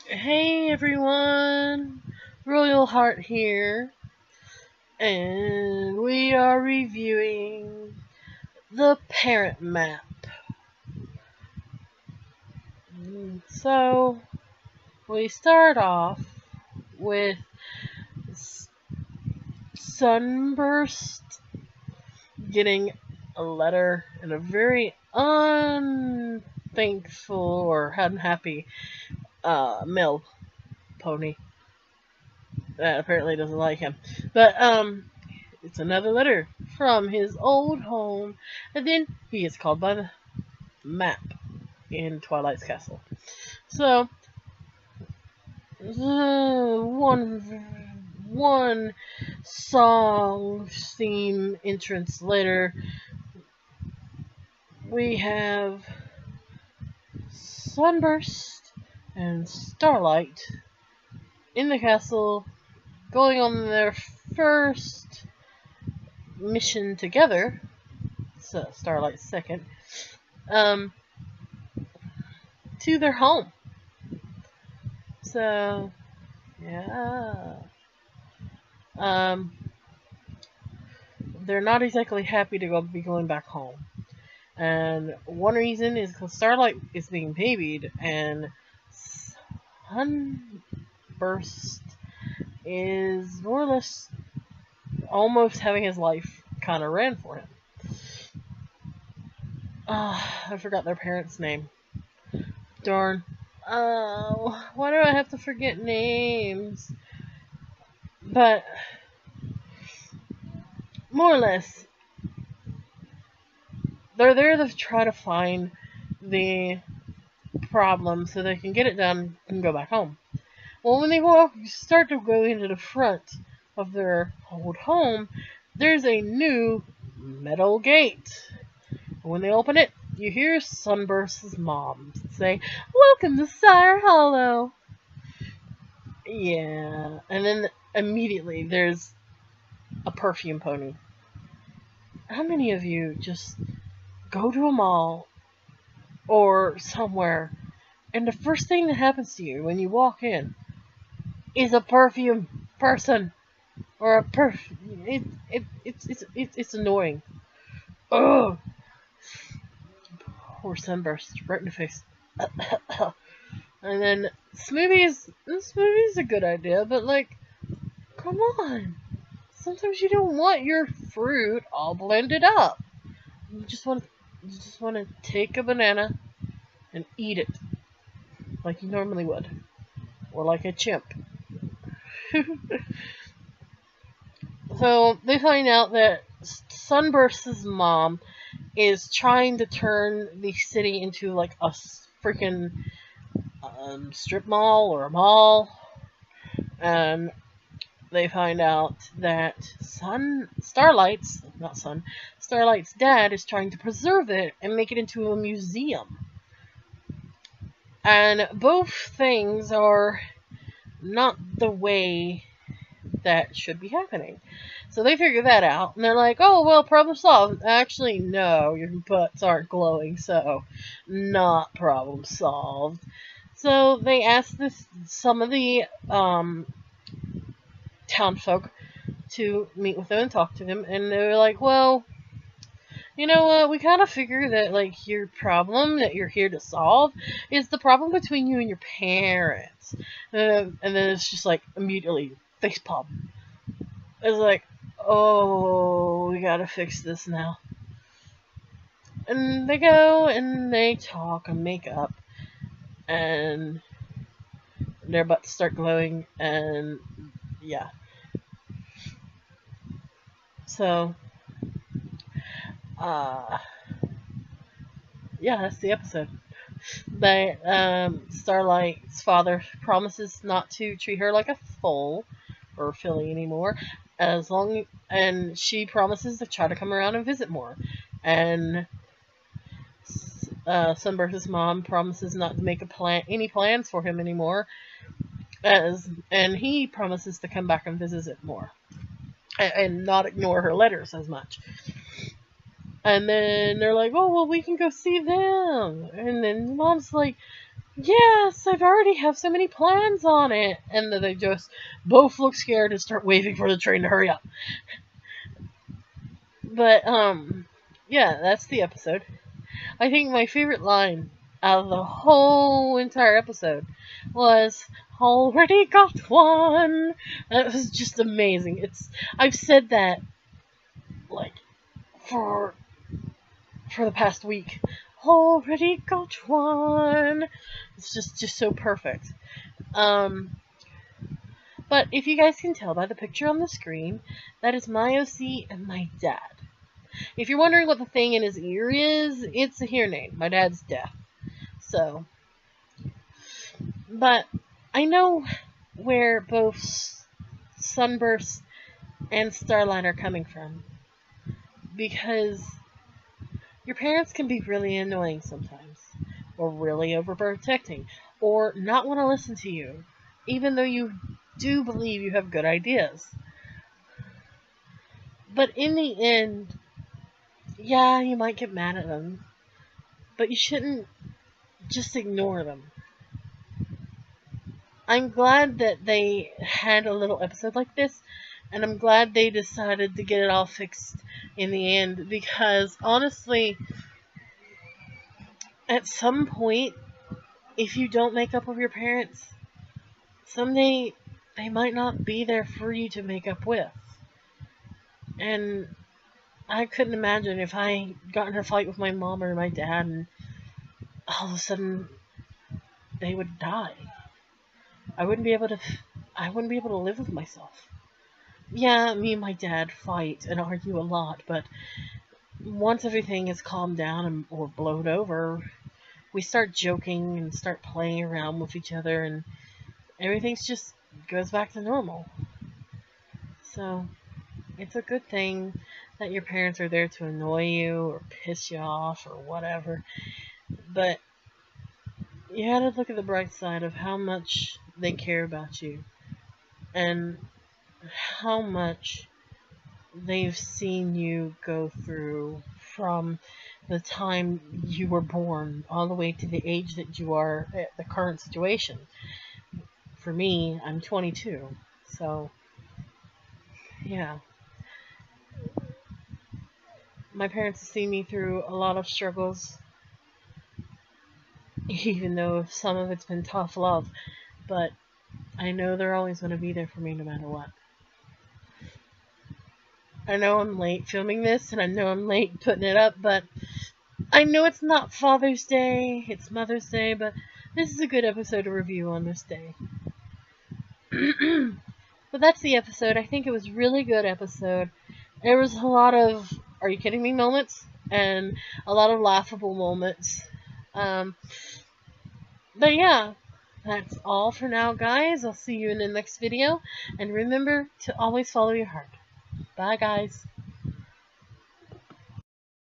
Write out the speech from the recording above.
Hey everyone, Royal Heart here, and we are reviewing the parent map. So, we start off with Sunburst getting a letter and a very unthankful or unhappy male pony that apparently doesn't like him. But, it's another letter from his old home, and then he gets called by the map in Twilight's castle. So, one song theme entrance later, we have Sunburst and Starlight in the castle going on their first mission together. So Starlight's second, to their home. So, yeah. They're not exactly happy to be going back home. And one reason is because Starlight is being babied, and Sunburst is more or less almost having his life kind of ran for him. I forgot their parents' name. Darn. Oh, why do I have to forget names? But, more or less, they're there to try to find the problem so they can get it done and go back home. Well, when they start to go into the front of their old home, there's a new metal gate. When they open it, you hear Sunburst's mom say, "Welcome to Sire Hollow." Yeah, and then immediately there's a perfume pony. How many of you just go to a mall or somewhere, and the first thing that happens to you when you walk in is a perfume person or a it's annoying. Ugh. Poor Sunburst, right in the face. And then smoothies a good idea, but like, come on. Sometimes you don't want your fruit all blended up. You just want to take a banana and eat it like you normally would, or like a chimp. So they find out that Sunburst's mom is trying to turn the city into like a freaking strip mall or a mall, and they find out that Starlight's dad is trying to preserve it and make it into a museum. And both things are not the way that should be happening. So they figure that out, and they're like, "Oh, well, problem solved." Actually, no, your butts aren't glowing, so not problem solved. So they asked some of the townfolk to meet with them and talk to them, and they were like, "Well, you know what, we kind of figure that, like, your problem that you're here to solve is the problem between you and your parents." And then it's just like, immediately, facepalm. It's like, oh, we gotta fix this now. And they go and they talk and make up, and their butts start glowing, and yeah. So, yeah, that's the episode. But Starlight's father promises not to treat her like a foal or filly anymore, and she promises to try to come around and visit more. And Sunburst's mom promises not to make any plans for him anymore, and he promises to come back and visit it more, and not ignore her letters as much. And then they're like, "Oh, well, we can go see them." And then Mom's like, yes, I've already have so many plans on it. And then they just both look scared and start waving for the train to hurry up. But, yeah, that's the episode. I think my favorite line out of the whole entire episode was already got one. That was just amazing. I've said that like for the past week. Already got one. It's just so perfect. But if you guys can tell by the picture on the screen, that is my OC and my dad. If you're wondering what the thing in his ear is, it's a hearing aid. My dad's deaf. So, but I know where both Sunburst and Starline are coming from. Because your parents can be really annoying sometimes. Or really overprotecting. Or not want to listen to you. Even though you do believe you have good ideas. But in the end, yeah, you might get mad at them. But you shouldn't just ignore them. I'm glad that they had a little episode like this, and I'm glad they decided to get it all fixed in the end, because honestly, at some point, if you don't make up with your parents, someday they might not be there for you to make up with. And I couldn't imagine if I got in a fight with my mom or my dad and all of a sudden they would die. I wouldn't be able to live with myself. Yeah, me and my dad fight and argue a lot, but once everything is calmed down or blown over, we start joking and start playing around with each other, and everything just goes back to normal. So, it's a good thing that your parents are there to annoy you or piss you off or whatever, but you gotta look at the bright side of how much they care about you and how much they've seen you go through from the time you were born all the way to the age that you are at the current situation. For me, I'm 22, so yeah. My parents have seen me through a lot of struggles, even though some of it's been tough love, but I know they're always going to be there for me no matter what. I know I'm late filming this, and I know I'm late putting it up, but I know it's not Father's Day, it's Mother's Day, but this is a good episode to review on this day. But that's the episode. I think it was a really good episode. There was a lot of "are you kidding me" moments, and a lot of laughable moments. But yeah, that's all for now, guys. I'll see you in the next video, and remember to always follow your heart. Bye, guys.